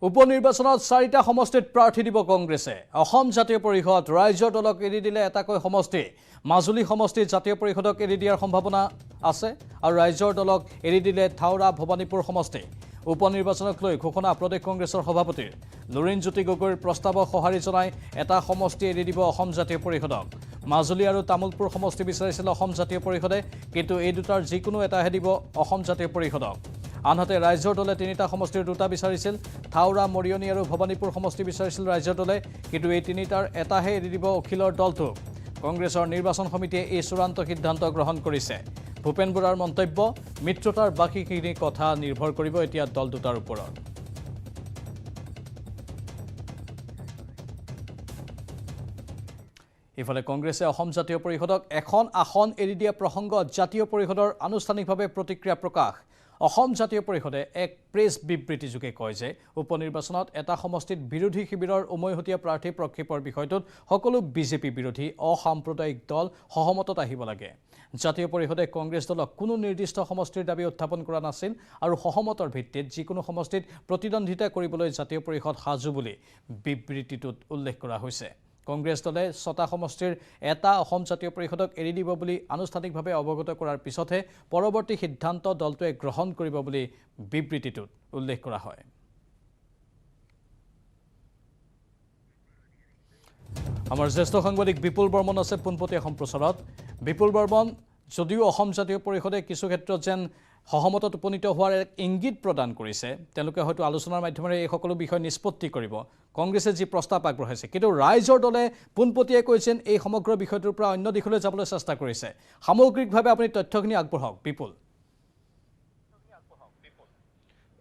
উপনিৰ্বাচনত 4টা সমষ্টিত প্ৰাৰ্থী দিব কংগ্ৰেছে অসম জাতীয় পৰিষদ ৰাজ্যৰ দলক এৰি দিলে এটাকৈ সমষ্টি মাজুলী সমষ্টিত জাতীয় পৰিষদক এৰি দিয়াৰ সম্ভাৱনা আছে আৰু ৰাজ্যৰ দলক এৰি দিলে থাউৰা ভৱানীপুৰ সমষ্টি উপনিৰ্বাচনক লৈ ঘোষণা প্ৰদেশ কংগ্ৰেছৰ সভাপতিৰ লুৰিণজ্যোতি গগৈৰ প্ৰস্তাৱক সঁহাৰি জনাই এটা সমষ্টি এৰি দিব অসম জাতীয় পৰিষদক মাজুলী আৰু তামুলপুৰ সমষ্টি বিচাৰিছিল অসম জাতীয় পৰিষদে কিন্তু এই দুটাৰ যিকোনো এটাহে দিব অসম জাতীয় পৰিষদক আনহাতে ৰাজ্যৰ দলে 3টা সমষ্টিৰ দুটা বিচাৰিছিল থাউৰা মৰিয়নি আৰু ভৱানীপুৰ সমষ্টি বিচাৰিছিল ৰাজ্যৰ দলে কিন্তু এই তিনিটাৰ এটাহে এৰি দিব অখিলৰ দলটো কংগ্ৰেছৰ নিৰ্বাচন সমিতিয়ে এই চূড়ান্ত সিদ্ধান্ত গ্ৰহণ কৰিছে ভূপেন বৰাৰ মন্তব্য মিত্ৰতাৰ বাকীখিনি কথা নিৰ্ভৰ কৰিব এতিয়া দল দুটাৰ ওপৰত ইফালে কংগ্ৰেছে অসম জাতীয় পৰিষদক এখন আসন এৰি দিয়া প্ৰসংগত জাতীয় পৰিষদৰ আনুষ্ঠানিকভাৱে প্ৰতিক্ৰিয়া প্ৰকাশ অসম জাতীয় পৰিষদে এক প্ৰেছ বিবৃতিযোগে কয় যে উপনিৰ্বাচনত এটা সমষ্টিত বিৰোধী শিবিৰৰ উমৈহতীয়া প্ৰাৰ্থী প্ৰক্ষেপৰ বিষয়টোত সকলো বিজেপি বিৰোধী অসাম্প্ৰদায়িক দল সহমতত আহিব লাগে জাতীয় পৰিষদে কংগ্ৰেছ দলক কোনো নিৰ্দিষ্ট সমষ্টিৰ দাবী উত্থাপন কৰা নাছিল আৰু সহমতৰ ভিত্তিত যিকোনো সমষ্টিত প্ৰতিদ্বন্দ্বিতা কৰিবলৈ জাতীয় পৰিষদ সাজু বুলি বিবৃতিটোত উল্লেখ কৰা হৈছে কংগ্ৰেছ দলে 6টা সমষ্টিৰ এটা অসম জাতীয় পৰিষদক এৰি দিব বুলি আনুষ্ঠানিকভাৱে অৱগত কৰাৰ পিছতহে পৰৱৰ্তী সিদ্ধান্ত দলটোৱে গ্ৰহণ কৰিব বুলি বিবৃতিটোত উল্লেখ কৰা হয় আমাৰ জ্যেষ্ঠ সাংবাদিক বিপুল বৰ্মন আছে পোনপটীয়া সম্প্ৰচাৰত বিপুল বৰ্মন যদিও অসম জাতীয় পৰিষদে কিছু ক্ষেত্ৰত যেন সহমতত উপনীত হোৱাৰ এক ইংগিত প্ৰদান কৰিছে তেওঁলোকে হয়তো আলোচনাৰ মাধ্যমেৰে এই সকলো বিষয় নিষ্পত্তি কৰিব কংগ্ৰেছে যি প্ৰস্তাৱ আগবঢ়াইছে কিন্তু ৰাইজৰ দলে পোনপটীয়াকৈ কৈছে এই সমগ্ৰ বিষয়টোৰ পৰা অন্য দিশলৈ যাবলৈ চেষ্টা কৰিছে সামগ্ৰিকভাৱে আপুনি তথ্যখিনি আগবঢ়াওক বিপুল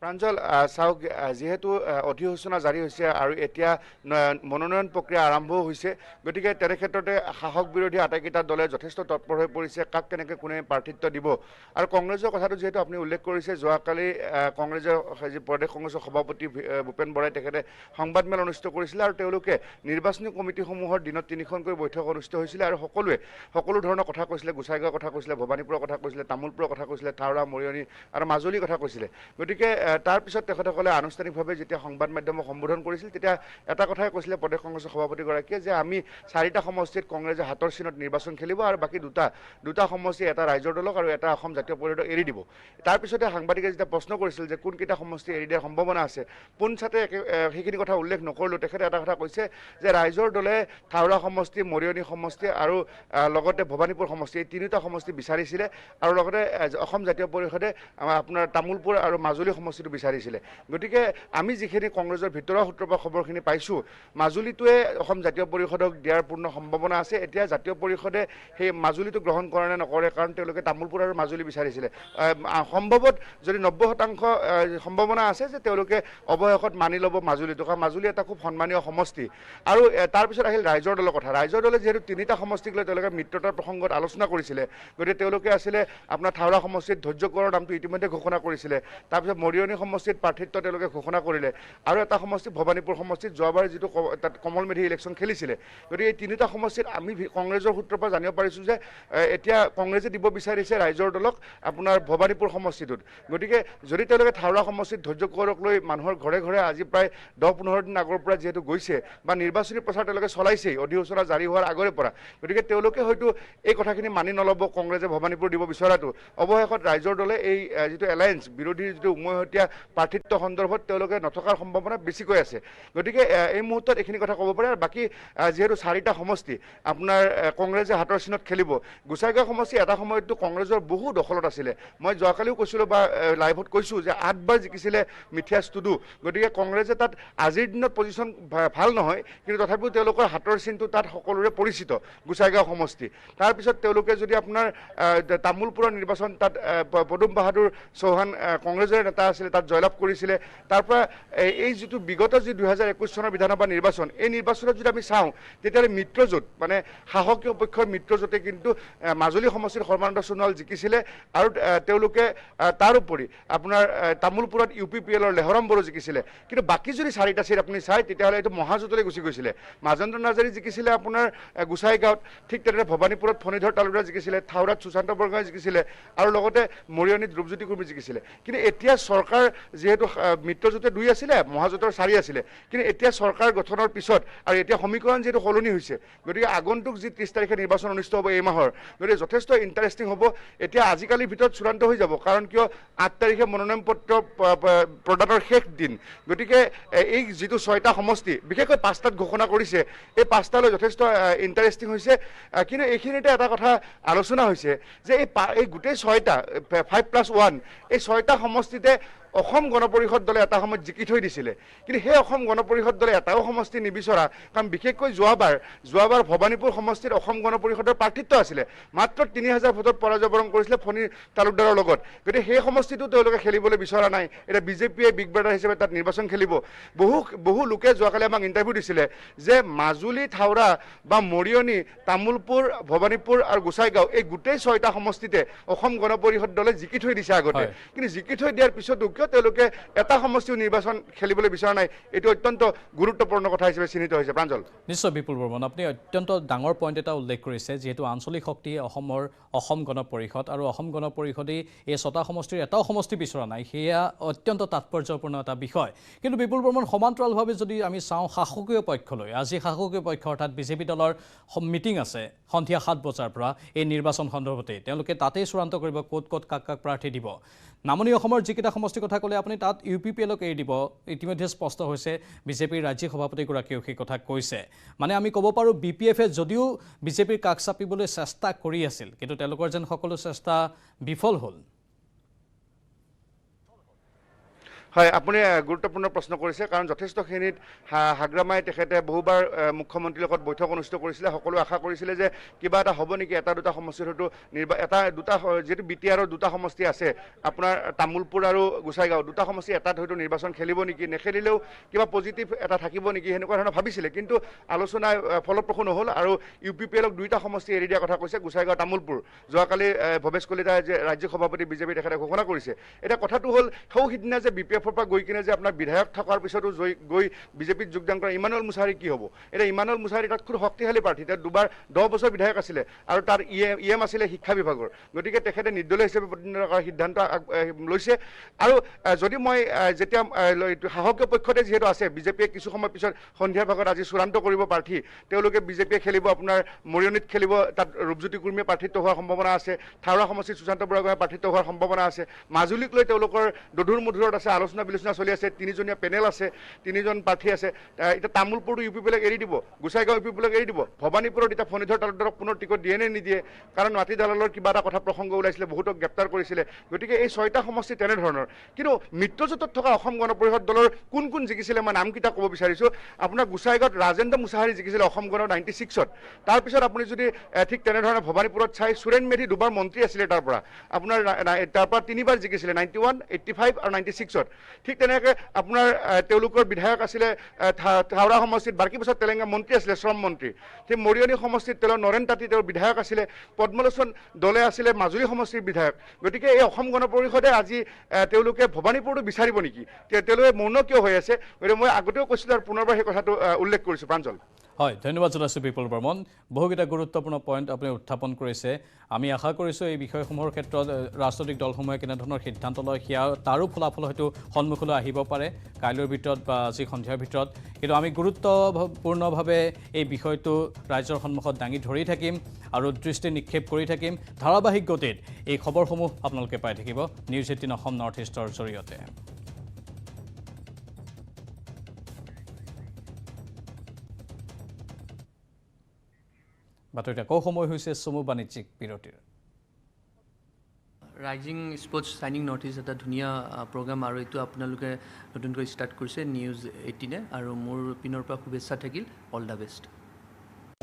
প্ৰাঞ্জল চাওক যেহেতু অধিসূচনা জাৰি হৈছে আৰু এতিয়া মনোনয়ন প্ৰক্ৰিয়া আৰম্ভ হৈছে গতিকে তেনে ক্ষেত্ৰতে শাসক বিৰোধী আটাইকেইটা দলে যথেষ্ট তৎপৰ হৈ পৰিছে কাক কেনেকৈ কোনে প্ৰাৰ্থিত্ব দিব আৰু কংগ্ৰেছৰ কথাটো যেহেতু আপুনি উল্লেখ কৰিছে যোৱাকালি কংগ্ৰেছৰ যি প্ৰদেশ কংগ্ৰেছৰ সভাপতি ভূপেন বৰাই তেখেতে সংবাদমেল অনুষ্ঠিত কৰিছিলে আৰু তেওঁলোকে নিৰ্বাচনী কমিটিসমূহৰ দিনত 3খনকৈ বৈঠক অনুষ্ঠিত হৈছিলে আৰু সকলো ধৰণৰ কথা কৈছিলে গোসাইগাঁৱৰ কথা কৈছিলে ভৱানীপুৰৰ কথা কৈছিলে তামুলপুৰৰ কথা কৈছিলে থাউৰা মৰিয়নি আৰু মাজুলীৰ কথা কৈছিলে গতিকে তাৰ পিছত তেখেতসকলে আনুষ্ঠানিকভাৱে যেতিয়া সংবাদ মাধ্যমক সম্বোধন কৰিছিল তেতিয়া এটা কথাই কৈছিলে প্ৰদেশ কংগ্ৰেছৰ সভাপতিগৰাকীয়ে যে আমি 4টা সমষ্টিত কংগ্ৰেছে হাতৰ চিনত নিৰ্বাচন খেলিব আৰু বাকী দুটা সমষ্টি এটা ৰাইজৰ দলক আৰু এটা অসম জাতীয় পৰিষদক এৰি দিব তাৰ পিছতে সাংবাদিকে যেতিয়া প্ৰশ্ন কৰিছিল যে কোনকেইটা সমষ্টি এৰি দিয়াৰ সম্ভাৱনা আছে পোনছাতে সেইখিনি কথা উল্লেখ নকৰিলেও তেখেতে এটা কথা কৈছে যে ৰাইজৰ দলে থাউৰা সমষ্টি মৰিয়নি সমষ্টি আৰু লগতে ভৱানীপুৰ সমষ্টি এই 3টা সমষ্টি বিচাৰিছিলে আৰু লগতে অসম জাতীয় পৰিষদে আপোনাৰ তামুলপুৰ আৰু মাজুলী সমষ্টি বিচাৰিছিলে গতিকে আমি যিখিনি কংগ্ৰেছৰ ভিতৰৰ সূত্ৰৰ পৰা খবৰখিনি পাইছোঁ মাজুলীটোৱে অসম জাতীয় পৰিষদক দিয়াৰ পূৰ্ণ সম্ভাৱনা আছে এতিয়া জাতীয় পৰিষদে সেই মাজুলীটো গ্ৰহণ কৰে নে নকৰে কাৰণ তেওঁলোকে তামুলপুৰ আৰু মাজুলী বিচাৰিছিলে সম্ভৱত যদি 90% সম্ভাৱনা আছে যে তেওঁলোকে অৱশেষত মানি ল'ব মাজুলীটো কাৰণ মাজুলী এটা খুব সন্মানীয় সমষ্টি আৰু তাৰপিছত আহিল ৰাইজৰ দলৰ কথা ৰাইজৰ দলে যিহেতু 3টা সমষ্টিক লৈ তেওঁলোকে মিত্ৰতাৰ প্ৰসংগত আলোচনা কৰিছিলে গতিকে তেওঁলোকে আছিলে আপোনাৰ থাউৰা সমষ্টিত ধৈৰ্যকৰৰ নামটো ইতিমধ্যে ঘোষণা কৰিছিলে তাৰপিছত মৰিয়নি সমষ্টিত প্ৰাৰ্থিত্ব তেওঁলোকে ঘোষণা কৰিলে আৰু এটা সমষ্টি ভৱানীপুৰ সমষ্টিত যোৱাবাৰ যিটো তাত কমল মেধি ইলেকশ্যন খেলিছিলে গতিকে এই 3টা সমষ্টিত আমি কংগ্ৰেছৰ সূত্ৰৰ পৰা জানিব পাৰিছোঁ যে এতিয়া কংগ্ৰেছে দিব বিচাৰিছে ৰাইজৰ দলক আপোনাৰ ভৱানীপুৰ সমষ্টিটোত গতিকে যদি তেওঁলোকে থাউৰা সমষ্টিত ধৈৰ্যকৰক লৈ মানুহৰ ঘৰে ঘৰে আজি প্ৰায় 10-15 দিন আগৰ পৰা যিহেতু গৈছে বা নিৰ্বাচনী প্ৰচাৰ তেওঁলোকে চলাইছেই অধিসূচনা জাৰি হোৱাৰ আগৰে পৰা গতিকে তেওঁলোকে হয়তো এই কথাখিনি মানি নল'ব কংগ্ৰেছে ভৱানীপুৰ দিব বিচৰাটো অৱশেষত ৰাইজৰ দলে এই যিটো এলায়েন্স বিৰোধী যিটো উমৈহতীয়া প্ৰাৰ্থিত্ব সন্দৰ্ভত তেওঁলোকে নথকাৰ সম্ভাৱনা বেছিকৈ আছে গতিকে এই মুহূৰ্তত এইখিনি কথা ক'ব পাৰে আৰু বাকী যিহেতু 4টা সমষ্টি আপোনাৰ কংগ্ৰেছে হাতৰ চিনত খেলিব গোসাইগাঁও সমষ্টি এটা সময়ততো কংগ্ৰেছৰ বহু দখলত আছিলে মই যোৱাকালিও কৈছিলোঁ বা লাইভত কৈছোঁ যে 8বাৰ জিকিছিলে মিথিয়াছ টুডু গতিকে কংগ্ৰেছে তাত আজিৰ দিনত পজিশ্যন ভাল নহয় কিন্তু তথাপিও তেওঁলোকৰ হাতৰ চিনটো তাত সকলোৰে পৰিচিত গোসাইগাঁও সমষ্টি তাৰপিছত তেওঁলোকে যদি আপোনাৰ তামুলপুৰৰ নিৰ্বাচন তাত পদুম বাহাদুৰ চৌহান কংগ্ৰেছৰ নেতা আছিলে তাত জয়লাভ কৰিছিলে তাৰ পৰা এই যিটো বিগত যি 2021 চনৰ বিধানসভা নিৰ্বাচন এই নিৰ্বাচনত যদি আমি চাওঁ তেতিয়াহ'লে মিত্ৰজোঁট মানে শাসকীয় পক্ষৰ মিত্ৰজোঁটে কিন্তু মাজুলী সমষ্টিৰ সৰ্বানন্দ সোণোৱাল জিকিছিলে আৰু তেওঁলোকে তাৰ উপৰি আপোনাৰ তামুলপুৰত UPPLৰ লেহৰাম বড়ো জিকিছিলে কিন্তু বাকী যদি 4টা চিট আপুনি চায় তেতিয়াহ'লে এইটো মহাজোঁটলৈ গুচি গৈছিলে মাজেন্দ্ৰ নাৰ্জাৰী জিকিছিলে আপোনাৰ গোসাইগাঁৱত ঠিক তেনেদৰে ভৱানীপুৰত ফণীধৰ তালুকদাৰ জিকিছিলে থাউৰাত সুশান্ত বৰগোহাঁই জিকিছিলে আৰু লগতে মৰিয়নিত ৰূপজ্যোতি কুৰ্মী জিকিছিলে কিন্তু এতিয়া চৰকাৰ চৰকাৰ যিহেতু মিত্ৰজোঁটে 2 আছিলে মহাজোঁটৰ 4 আছিলে কিন্তু এতিয়া চৰকাৰ গঠনৰ পিছত আৰু এতিয়া সমীকৰণ যিহেতু সলনি হৈছে গতিকে আগন্তুক যি 30 তাৰিখে নিৰ্বাচন অনুষ্ঠিত হ'ব এই মাহৰ গতিকে যথেষ্ট ইণ্টাৰেষ্টিং হ'ব এতিয়া আজিকালিৰ ভিতৰত চূড়ান্ত হৈ যাব কাৰণ কিয় 8 তাৰিখে মনোনয়ন পত্ৰ প্ৰদানৰ শেষ দিন গতিকে এই যিটো 6টা সমষ্টি বিশেষকৈ 5টাত ঘোষণা কৰিছে এই 5টালৈ যথেষ্ট ইণ্টাৰেষ্টিং হৈছে কিন্তু এইখিনিতে এটা কথা আলোচনা হৈছে যে এই গোটেই 6টা 5+1 এই 6টা সমষ্টিতে অসম গণ পৰিষদ দলে এটা সময়ত জিকি থৈ দিছিলে কিন্তু সেই অসম গণ পৰিষদ দলে এটাও সমষ্টি নিবিচৰা কাৰণ বিশেষকৈ যোৱাবাৰ ভবানীপুৰ সমষ্টিত অসম গণ পৰিষদৰ প্ৰাৰ্থিত্ব আছিলে মাত্ৰ 3000 ভোটত পৰাজয় বৰণ কৰিছিলে ফণী তালুকদাৰৰ লগত গতিকে সেই সমষ্টিটো তেওঁলোকে খেলিবলৈ বিচৰা নাই এতিয়া বিজেপিয়ে বিগ ব্ৰাদাৰ হিচাপে তাত নিৰ্বাচন খেলিব বহু লোকে যোৱাকালি আমাক ইণ্টাৰভিউ দিছিলে যে মাজুলী থাওৰা বা মৰিয়নি তামোলপুৰ ভবানীপুৰ আৰু গোসাইগাঁও এই গোটেই 6টা সমষ্টিতে অসম গণ পৰিষদ দলে জিকি থৈ দিছে আগতে কিন্তু জিকি থৈ দিয়াৰ পিছতো তেওঁলোকে এটা সমষ্টিও নিৰ্বাচন খেলিবলৈ বিচৰা নাই এইটো অত্যন্ত গুৰুত্বপূৰ্ণ কথা হিচাপে চিহ্নিত হৈছে প্ৰাঞ্জল নিশ্চয় বিপুল বৰ্মন আপুনি অত্যন্ত ডাঙৰ পইণ্ট এটা উল্লেখ কৰিছে যিহেতু আঞ্চলিক শক্তি অসম গণ পৰিষদ আৰু অসম গণ পৰিষদেই এই 6টা সমষ্টিৰ এটাও সমষ্টি বিচৰা নাই সেয়া অত্যন্ত তাৎপৰ্যপূৰ্ণ এটা বিষয় কিন্তু বিপুল বৰ্মন সমান্তৰালভাৱে যদি আমি চাওঁ শাসকীয় পক্ষলৈ আজি শাসকীয় পক্ষ অৰ্থাৎ বিজেপি দলৰ মিটিং আছে সন্ধিয়া 7 বজাৰ পৰা এই নিৰ্বাচন সন্দৰ্ভতে তেওঁলোকে তাতেই চূড়ান্ত কৰিব ক'ত কাক প্ৰাৰ্থী দিব নামনি অসমৰ যিকেইটা সমষ্টিৰ কথা ক'লে আপুনি তাত UPPLক এৰি দিব ইতিমধ্যে স্পষ্ট হৈছে বিজেপিৰ ৰাজ্যিক সভাপতিগৰাকীয়েও সেই কথা কৈছে মানে আমি ক'ব পাৰোঁ BPFে যদিও বিজেপিৰ কাষ চাপিবলৈ চেষ্টা কৰি আছিল কিন্তু তেওঁলোকৰ যেন সকলো চেষ্টা বিফল হ'ল হয় আপুনি গুৰুত্বপূৰ্ণ প্ৰশ্ন কৰিছে কাৰণ যথেষ্টখিনিত হাগ্ৰামাই তেখেতে বহুবাৰ মুখ্যমন্ত্ৰীৰ লগত বৈঠক অনুষ্ঠিত কৰিছিলে সকলো আশা কৰিছিলে যে কিবা এটা হ'ব নেকি এটা দুটা সমষ্টিৰ হয়তো দুটা যিহেতু BTRৰ 2টা সমষ্টি আছে আপোনাৰ তামোলপুৰ আৰু গোসাইগাঁও 2টা সমষ্টি এটাত হয়তো নিৰ্বাচন খেলিব নেকি নেখেলিলেও কিবা পজিটিভ এটা থাকিব নেকি সেনেকুৱা ধৰণৰ ভাবিছিলে কিন্তু আলোচনা ফলপ্ৰসূ নহ'ল আৰু UPPLক 2টা সমষ্টি এৰি দিয়াৰ কথা কৈছে গোসাইগাঁও তামোলপুৰ যোৱাকালি ভৱেশ কলিতাই যে ৰাজ্যিক সভাপতি বিজেপি তেখেতে ঘোষণা কৰিছে এতিয়া কথাটো হ'ল সিদিনা যে BPF পৰা গৈ কিনে যে আপোনাৰ বিধায়ক থকাৰ পিছতো গৈ বিজেপিত যোগদান কৰা ইমানুৱেল মুছাহাৰী কি হ'ব এতিয়া ইমানুৱেল মুছাহাৰী তাত খুব শক্তিশালী প্ৰাৰ্থী তেওঁ 10 বছৰ বিধায়ক আছিলে আৰু তাৰ EM আছিলে শিক্ষা বিভাগৰ গতিকে তেখেতে নিৰ্দলীয় হিচাপে প্ৰতিনিধিত্ব কৰাৰ সিদ্ধান্ত লৈছে আৰু যদি মই যেতিয়া শাসকীয় পক্ষতে যিহেতু আছে বিজেপিয়ে কিছু সময় পিছত সন্ধিয়াৰ ভাগত আজি চূড়ান্ত কৰিব প্ৰাৰ্থী তেওঁলোকে বিজেপিয়ে খেলিব আপোনাৰ মৰিয়নিত খেলিব তাত ৰূপজ্যোতি কুৰ্মীয়ে প্ৰাৰ্থিত্ব হোৱাৰ সম্ভাৱনা আছে থাওৰা সমষ্টিত সুশান্ত বৰাগোহাঁয়ে প্ৰাৰ্থিত্ব হোৱাৰ সম্ভাৱনা আছে মাজুলীক লৈ তেওঁলোকৰ দধুৰ মধুৰত আছে আলোচনা বিলোচনা চলি আছে 3জনীয়া পেনেল আছে 3জন প্ৰাৰ্থী আছে এতিয়া তামোলপুৰটো UPPLক এৰি দিব গোসাইগাঁও UPPLক এৰি দিব ভবানীপুৰত এতিয়া ফণীধৰ তালুকদাৰক পুনৰ টিকট দিয়ে নে নিদিয়ে কাৰণ মাটি দালালৰ কিবা এটা কথা প্ৰসংগ ওলাইছিলে বহুতক গ্ৰেপ্তাৰ কৰিছিলে গতিকে এই 6টা সমষ্টি তেনেধৰণৰ কিন্তু মিত্ৰজোঁটত থকা অসম গণ পৰিষদ দলৰ কোন জিকিছিলে মই নামকেইটা ক'ব বিচাৰিছোঁ আপোনাৰ গোসাইগাঁৱত ৰাজেন্দ্ৰ মুছাহাৰী জিকিছিলে অসম গণৰ 96ত তাৰপিছত আপুনি যদি ঠিক তেনেধৰণে ভবানীপুৰত চাই সুৰেণ মেধি 2বাৰ মন্ত্ৰী আছিলে তাৰ পৰা 3বাৰ জিকিছিলে 91 85 আৰু 96ত ঠিক তেনেকৈ আপোনাৰ তেওঁলোকৰ বিধায়ক আছিলে থাওৰা সমষ্টিত বাকী বছৰ তেলেংগানা মন্ত্ৰী আছিলে শ্ৰম মন্ত্ৰী সেই মৰিয়নি সমষ্টিত তেওঁ নৰেন তাঁতী তেওঁৰ বিধায়ক আছিলে পদ্মলোচন দলে আছিলে মাজুলী সমষ্টিৰ বিধায়ক গতিকে এই অসম গণ পৰিষদে আজি তেওঁলোকে ভবানীপুৰটো বিচাৰিব নেকি তেওঁলোকে মৌন কিয় হৈ আছে গতিকে মই আগতেও কৈছিলোঁ আৰু পুনৰবাৰ সেই কথাটো উল্লেখ কৰিছোঁ প্ৰাঞ্জল হয় ধন্যবাদ জনাইছোঁ বিপুল বৰ্মন বহুকেইটা গুৰুত্বপূৰ্ণ পইণ্ট আপুনি উত্থাপন কৰিছে আমি আশা কৰিছোঁ এই বিষয়সমূহৰ ক্ষেত্ৰত ৰাজনৈতিক দলসমূহে কেনেধৰণৰ সিদ্ধান্ত লয় সেয়া তাৰো ফলাফল হয়তো সন্মুখলৈ আহিব পাৰে কাইলৈৰ ভিতৰত বা আজি সন্ধিয়াৰ ভিতৰত কিন্তু আমি গুৰুত্বপূৰ্ণভাৱে এই বিষয়টো ৰাইজৰ সন্মুখত দাঙি ধৰি থাকিম আৰু দৃষ্টি নিক্ষেপ কৰি থাকিম ধাৰাবাহিক গতিত এই খবৰসমূহ আপোনালোকে পাই থাকিব নিউজ 18 অসম নৰ্থ ইষ্টৰ জৰিয়তে বাতৰিটা কৌ সময় হৈছে চমু বাণিজ্যিক বিৰতিৰ rising sports shining north east এটা ধুনীয়া প্ৰগ্ৰাম আৰু এইটো আপোনালোকে নতুনকৈ ষ্টাৰ্ট কৰিছে নিউজ 18 আৰু মোৰ পিনৰ পৰা শুভেচ্ছা থাকিল অল দ্য বেষ্ট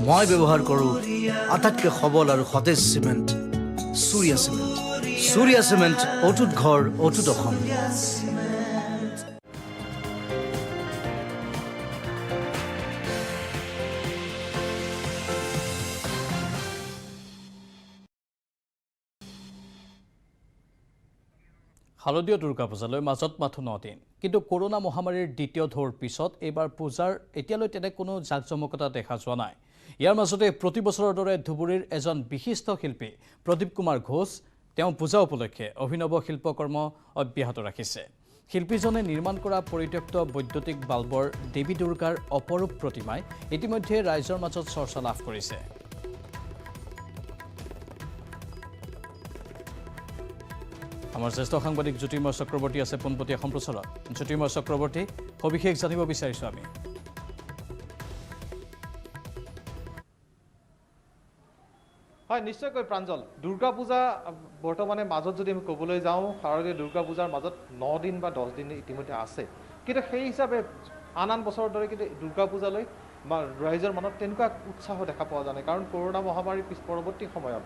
মই ব্যৱহাৰ কৰোঁ আটাইতকৈ সবল আৰু সতেজ চিমেণ্ট সূৰ্যা চিমেণ্ট অটুট ঘৰ অটুট অসম শাৰদীয় দুৰ্গা পূজালৈ মাজত মাথো 9 দিন কিন্তু কৰোনা মহামাৰীৰ দ্বিতীয় ঢৌৰ পিছত এইবাৰ পূজাৰ এতিয়ালৈ তেনে কোনো জাকজমকতা দেখা যোৱা নাই ইয়াৰ মাজতে প্ৰতি বছৰৰ দৰে ধুবুৰীৰ এজন বিশিষ্ট শিল্পী প্ৰদীপ কুমাৰ ঘোষ তেওঁ পূজা উপলক্ষে অভিনৱ শিল্পকৰ্ম অব্যাহত ৰাখিছে শিল্পীজনে নিৰ্মাণ কৰা পৰিত্যক্ত বৈদ্যুতিক বাল্বৰ দেৱী দুৰ্গাৰ অপৰূপ প্ৰতিমাই ইতিমধ্যে ৰাইজৰ মাজত চৰ্চা লাভ কৰিছে। আমাৰ জ্যেষ্ঠ সাংবাদিক জ্যোতিৰ্ময় চক্ৰৱৰ্তী আছে পোনপটীয়া সম্প্ৰচাৰত। জ্যোতিৰ্ময় চক্ৰৱৰ্তী, সবিশেষ জানিব বিচাৰিছোঁ আমি। হয়, নিশ্চয়কৈ প্ৰাঞ্জল। দুৰ্গা পূজা বৰ্তমানে মাজত যদি আমি ক'বলৈ যাওঁ, শাৰদীয় দুৰ্গা পূজাৰ মাজত 9 দিন বা 10 দিন ইতিমধ্যে আছে। কিন্তু সেই হিচাপে আন বছৰৰ দৰে কিন্তু দুৰ্গা পূজালৈ ৰাইজৰ মনত তেনেকুৱা উৎসাহ দেখা পোৱা যোৱা নাই। কাৰণ কৰোণা মহামাৰীৰ পৰৱৰ্তী সময়ত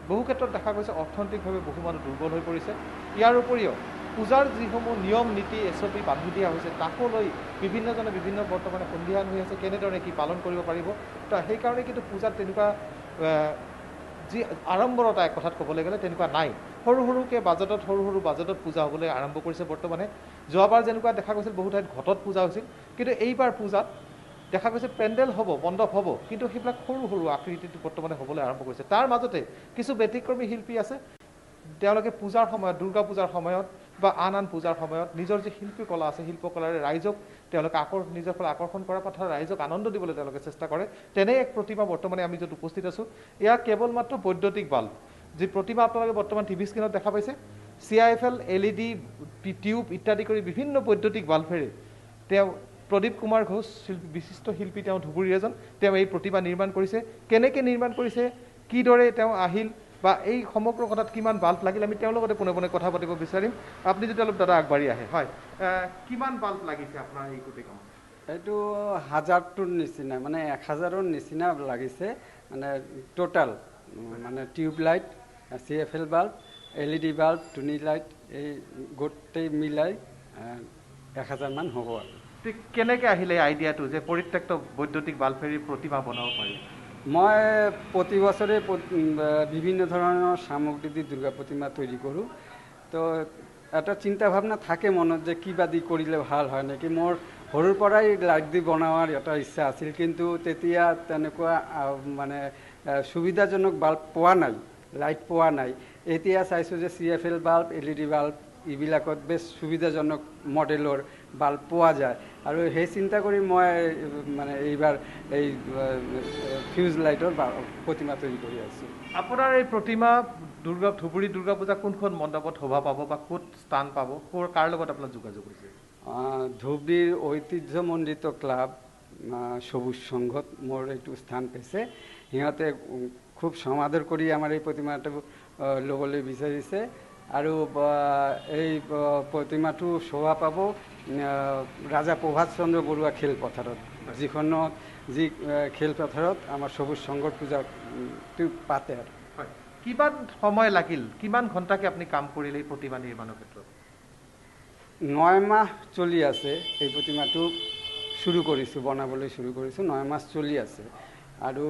বহু ক্ষেত্ৰত দেখা গৈছে অৰ্থনৈতিকভাৱে বহু মানুহ দুৰ্বল হৈ পৰিছে। ইয়াৰ উপৰিও পূজাৰ যিসমূহ নিয়ম নীতি SOP বান্ধি দিয়া হৈছে, তাকো লৈ বিভিন্নজনে বিভিন্ন বৰ্তমানে সন্দিহান হৈ আছে কেনেদৰে কি পালন কৰিব পাৰিব। তো সেইকাৰণে কিন্তু পূজাত তেনেকুৱা যি আড়ম্বৰতা এক কথাত ক'বলৈ গ'লে তেনেকুৱা নাই। সৰু সৰু বাজেটত পূজা হ'বলৈ আৰম্ভ কৰিছে বৰ্তমানে। যোৱাবাৰ যেনেকুৱা দেখা গৈছিল বহু ঠাইত ঘটত পূজা হৈছিল, কিন্তু এইবাৰ পূজাত দেখা গৈছে পেণ্ডেল হ'ব, মণ্ডপ হ'ব, কিন্তু সেইবিলাক সৰু আকৃতিত বৰ্তমানে হ'বলৈ আৰম্ভ কৰিছে। তাৰ মাজতে কিছু ব্যতিক্ৰমী শিল্পী আছে, তেওঁলোকে পূজাৰ সময়ত, দুৰ্গা পূজাৰ সময়ত বা আন পূজাৰ সময়ত নিজৰ যি শিল্পকলা আছে, শিল্পকলাৰে ৰাইজক তেওঁলোকে নিজৰ ফালে আকৰ্ষণ কৰাৰ কথা, ৰাইজক আনন্দ দিবলৈ তেওঁলোকে চেষ্টা কৰে। তেনে এক প্ৰতিমা বৰ্তমানে আমি য'ত উপস্থিত আছোঁ, এয়া কেৱল মাত্ৰ বৈদ্যুতিক বাল্ব। যি প্ৰতিমা আপোনালোকে বৰ্তমান টিভি স্ক্ৰীণত দেখা পাইছে, CIFL, LED, টিউব ইত্যাদি কৰি বিভিন্ন বৈদ্যুতিক বাল্বেৰে তেওঁ প্ৰদীপ কুমাৰ ঘোষ বিশিষ্ট শিল্পী, তেওঁ ধুবুৰীৰ এজন, তেওঁ এই প্ৰতিমা নিৰ্মাণ কৰিছে। কেনেকৈ নিৰ্মাণ কৰিছে, কিদৰে তেওঁ আহিল বা এই সমগ্ৰ কথাত কিমান বাল্ব লাগিল, আমি তেওঁৰ লগতে পোনে পোনে কথা পাতিব বিচাৰিম। আপুনি যদি অলপ দাদা আগবাঢ়ি আহে। হয়, কিমান বাল্ব লাগিছে আপোনাৰ এই গোটেই কামত? এইটো 1000টোৰ নিচিনা, মানে 1000ৰ নিচিনা লাগিছে, মানে টোটাল মানে tube light, CFL bulb, LED bulb, টুনি লাইট, এই গোটেই মিলাই 1000 মান হ'ব। আৰু কেনেকৈ আহিলে আইডিয়াটো যে পৰিত্যক্ত বৈদ্যুতিক বাল্বেৰে প্ৰতিমা বনাব পাৰি? মই প্ৰতি বছৰে বিভিন্ন ধৰণৰ সামগ্ৰী দি দুৰ্গা প্ৰতিমা তৈৰি কৰোঁ। তো এটা চিন্তা ভাৱনা থাকে মনত যে কিবা দি কৰিলে ভাল হয় নেকি। মোৰ সৰুৰ পৰাই লাইট দি বনোৱাৰ এটা ইচ্ছা আছিল, কিন্তু তেতিয়া তেনেকুৱা মানে সুবিধাজনক বাল্ব পোৱা নাই, লাইট পোৱা নাই। এতিয়া চাইছোঁ যে CFL বাল্ব, LED বাল্ব এইবিলাকত বেছ সুবিধাজনক মডেলৰ বাল্ব পোৱা যায়। আৰু সেই চিন্তা কৰি মই মানে এইবাৰ এই ফিউজ লাইটৰ প্ৰতিমা তৈৰি কৰি আছোঁ। আপোনাৰ এই প্ৰতিমা ধুবুৰী দুৰ্গা পূজা কোনখন মণ্ডপত শোভা পাব বা ক'ত স্থান পাব, কাৰ লগত আপোনাৰ যোগাযোগ হৈছে? ধুবুৰীৰ ঐতিহ্যমণ্ডিত ক্লাব সবুজ সংঘত মোৰ এইটো স্থান পাইছে। সিহঁতে খুব সমাদৰ কৰি আমাৰ এই প্ৰতিমাটো ল'বলৈ বিচাৰিছে। আৰু এই প্ৰতিমাটো শোভা পাব ৰাজা প্ৰভাত চন্দ্ৰ বৰুৱা খেলপথাৰত, যি খেলপথাৰত আমাৰ সবুজ সংঘৰ পূজাটো পাতে। আৰু কিমান সময় লাগিল, কিমান ঘণ্টাকে আপুনি কাম কৰিলে এই প্ৰতিমা নিৰ্মাণৰ ক্ষেত্ৰত? 9 মাহ চলি আছে। এই প্ৰতিমাটো বনাবলৈ শুৰু কৰিছোঁ, 9 মাহ চলি আছে। আৰু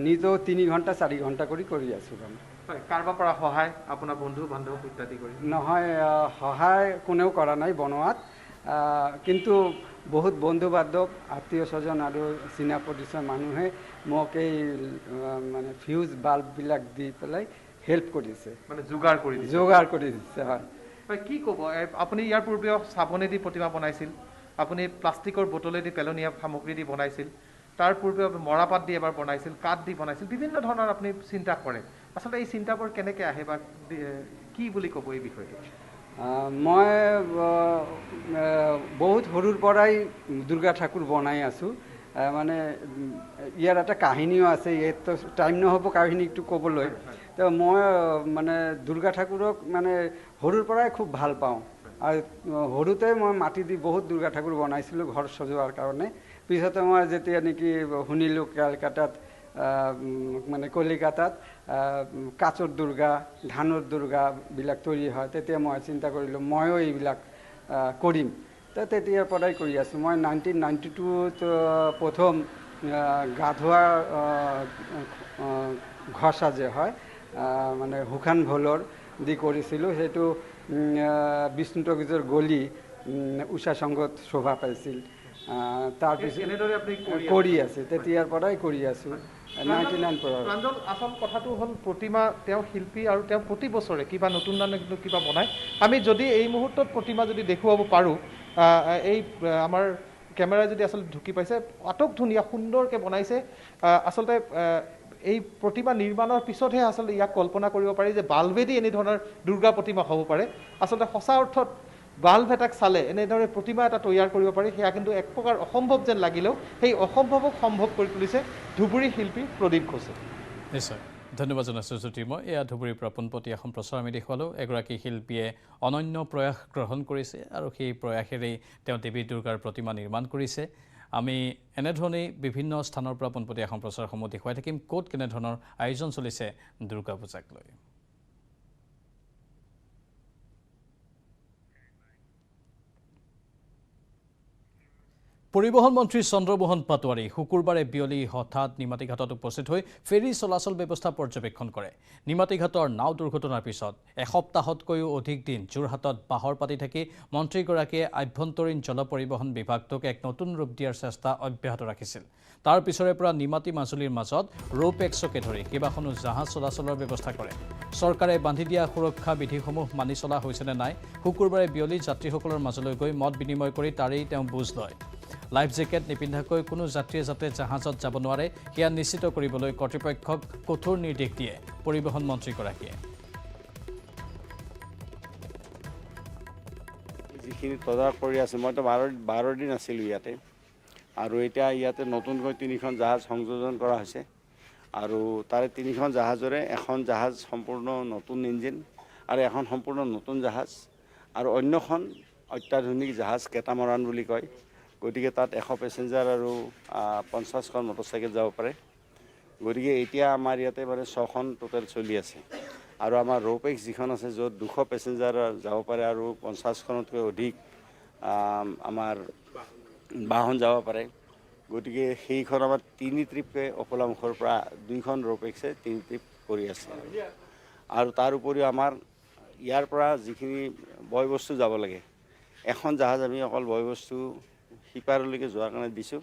নিজেও 3 ঘণ্টা 4 ঘণ্টা কৰি আছোঁ। কাৰোবাৰ পৰা সহায়, আপোনাৰ বন্ধু বান্ধৱ ইত্যাদি কৰি? নহয়, সহায় কোনেও কৰা নাই বনোৱাত, কিন্তু বহুত বন্ধু বান্ধৱ, আত্মীয় স্বজন আৰু চিনা পৰিচয় মানুহে মোক এই মানে ফিউজ বাল্ববিলাক দি পেলাই হেল্প কৰিছে, মানে যোগাৰ কৰি দিছে। হয়, কি ক'ব? আপুনি ইয়াৰ পূৰ্বেও চাবোনেদি প্ৰতিমা বনাইছিল, আপুনি প্লাষ্টিকৰ বটলেদি পেলনীয়া সামগ্ৰী দি বনাইছিল, তাৰ পূৰ্বে মৰাপাত দি এবাৰ বনাইছিল, কাঠ দি বনাইছিল, বিভিন্ন ধৰণৰ আপুনি চিন্তা কৰে। আচলতে এই চিন্তাবোৰ কেনেকৈ আহে বা কি বুলি ক'ব এই বিষয়টো? মই বহুত সৰুৰ পৰাই দুৰ্গা ঠাকুৰ বনাই আছোঁ। মানে ইয়াৰ এটা কাহিনীও আছে, ইয়াততো টাইম নহ'ব কাহিনীটো ক'বলৈ। তো মই মানে দুৰ্গা ঠাকুৰক মানে সৰুৰ পৰাই খুব ভাল পাওঁ। আৰু সৰুতে মই মাটি দি বহুত দুৰ্গা ঠাকুৰ বনাইছিলোঁ ঘৰ সজোৱাৰ কাৰণে। পিছতে মই যেতিয়া নেকি শুনিলোঁ কলকাতাত মানে কলিকাতাত কাচৰ দুৰ্গা, ধানৰ দুৰ্গাবিলাক তৈৰি হয়, তেতিয়া মই চিন্তা কৰিলোঁ ময়ো এইবিলাক কৰিম। তো তেতিয়াৰ পৰাই কৰি আছোঁ। মই 1992ত প্ৰথম গা ধোৱা ঘষা যে হয়, মানে শুকান ভোলৰ দি কৰিছিলোঁ। সেইটো বিষ্ণুটগিজৰ গলি উষা সংঘত শোভা পাইছিল। তাৰপিছত কৰি আছে, তেতিয়াৰ পৰাই কৰি আছোঁ। 99 প্ৰাঞ্জল, আচল কথাটো হ'ল প্ৰতিমা তেওঁ শিল্পী আৰু তেওঁ প্ৰতি বছৰে কিবা নতুন কিবা বনায়। আমি যদি এই মুহূৰ্তত প্ৰতিমা যদি দেখুৱাব পাৰোঁ, এই আমাৰ কেমেৰাই যদি আচলতে ঢুকি পাইছে, আটক ধুনীয়া সুন্দৰকৈ বনাইছে। আচলতে এই প্ৰতিমা নিৰ্মাণৰ পিছতহে আচলতে ইয়াক কল্পনা কৰিব পাৰি যে বাল্বেদি এনেধৰণৰ দুৰ্গা প্ৰতিমা হ'ব পাৰে। আচলতে সঁচা অৰ্থত বাল্ব এটাক চালে এনেদৰে প্ৰতিমা এটা তৈয়াৰ কৰিব পাৰি, সেয়া কিন্তু এক প্ৰকাৰ অসম্ভৱ যেন লাগিলেও সেই অসম্ভৱক সম্ভৱ কৰি তুলিছে ধুবুৰী শিল্পী প্ৰদীপ ঘোষে। নিশ্চয় ধন্যবাদ জনাইছোঁ জ্যোতিৰ্ময়। এয়া ধুবুৰীৰ পৰা পোনপটীয়া এখন প্ৰচাৰ আমি দেখুৱালোঁ। এগৰাকী শিল্পীয়ে অনন্য প্ৰয়াস গ্ৰহণ কৰিছে আৰু সেই প্ৰয়াসেৰেই তেওঁ দেৱী দুৰ্গাৰ প্ৰতিমা নিৰ্মাণ কৰিছে। আমি এনেধৰণেই বিভিন্ন স্থানৰ পৰা পোনপটীয়া এখন প্ৰচাৰসমূহ দেখুৱাই থাকিম, ক'ত কেনেধৰণৰ আয়োজন চলিছে দুৰ্গা পূজাক লৈ। পৰিবহণ মন্ত্ৰী চন্দ্ৰমোহন পাটোৱাৰী শুকুৰবাৰে বিয়লি হঠাৎ নিমাতীঘাটত উপস্থিত হৈ ফেৰী চলাচল ব্যৱস্থা পৰ্যবেক্ষণ কৰে। নিমাতীঘাটৰ নাও দুৰ্ঘটনাৰ পিছত এসপ্তাহতকৈও অধিক দিন যোৰহাটত বাহৰ পাতি থাকি মন্ত্ৰীগৰাকীয়ে আভ্যন্তৰীণ জল পৰিবহণ বিভাগটোক এক নতুন ৰূপ দিয়াৰ চেষ্টা অব্যাহত ৰাখিছিল। তাৰ পিছৰে পৰা নিমাতী মাজুলীৰ মাজত ৰোপেক্সকে ধৰি কেইবাখনো জাহাজ চলাচলৰ ব্যৱস্থা কৰে। চৰকাৰে বান্ধি দিয়া সুৰক্ষা বিধিসমূহ মানি চলা হৈছেনে নাই, শুকুৰবাৰে বিয়লি যাত্ৰীসকলৰ মাজলৈ গৈ মত বিনিময় কৰি তাৰেই তেওঁ বুজ লয়। লাইফ জেকেট নিপিন্ধাকৈ কোনো যাত্ৰীয়ে যাতে জাহাজত যাব নোৱাৰে সেয়া নিশ্চিত কৰিবলৈ কৰ্তৃপক্ষক কঠোৰ নিৰ্দেশ দিয়ে পৰিবহণ মন্ত্ৰীগৰাকীয়ে। যিখিনি তদাৰক কৰি আছে, মইতো 12 দিন আছিলোঁ ইয়াতে, আৰু এতিয়া ইয়াতে নতুনকৈ 3খন জাহাজ সংযোজন কৰা হৈছে। আৰু তাৰে 3খন জাহাজৰে এখন জাহাজ সম্পূৰ্ণ নতুন ইঞ্জিন আৰু এখন সম্পূৰ্ণ নতুন জাহাজ, আৰু অন্যখন অত্যাধুনিক জাহাজ কেটামৰান বুলি কয়। গতিকে তাত 100 পেছেঞ্জাৰ আৰু 50খন মটৰচাইকেল যাব পাৰে। গতিকে এতিয়া আমাৰ ইয়াতে মানে 6খন টোটেল চলি আছে, আৰু আমাৰ ৰোপেক্স যিখন আছে য'ত 200 পেছেঞ্জাৰ যাব পাৰে আৰু 50খনতকৈ অধিক আমাৰ বাহন যাব পাৰে। গতিকে সেইখন আমাৰ 3 ট্ৰিপকৈ অফলামুখৰ পৰা 2খন ৰোপেক্সে 3 ট্ৰিপ কৰি আছে। আৰু তাৰ উপৰিও আমাৰ ইয়াৰ পৰা যিখিনি বয় বস্তু যাব লাগে, এখন জাহাজ আমি অকল বয় বস্তু সিপাৰলৈকে যোৱাৰ কাৰণে দিছোঁ।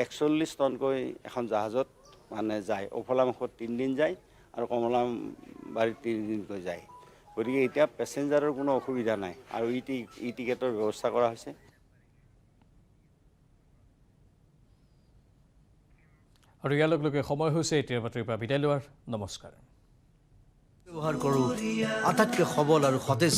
41 টনকৈ এখন জাহাজত মানে যায়। অফলামুখত 3 দিন যায় আৰু কমলাবাৰীত 3 দিনকৈ যায়। গতিকে এতিয়া পেছেঞ্জাৰৰ কোনো অসুবিধা নাই, আৰু ই টিকেটৰ ব্যৱস্থা কৰা হৈছে। আৰু ইয়াৰ লগে লগে সময় হৈছে এতিয়াৰ বাতৰিৰ পৰা বিদায় লোৱাৰ। নমস্কাৰ। ব্যৱহাৰ কৰোঁ আটাইতকৈ সবল আৰু সতেজ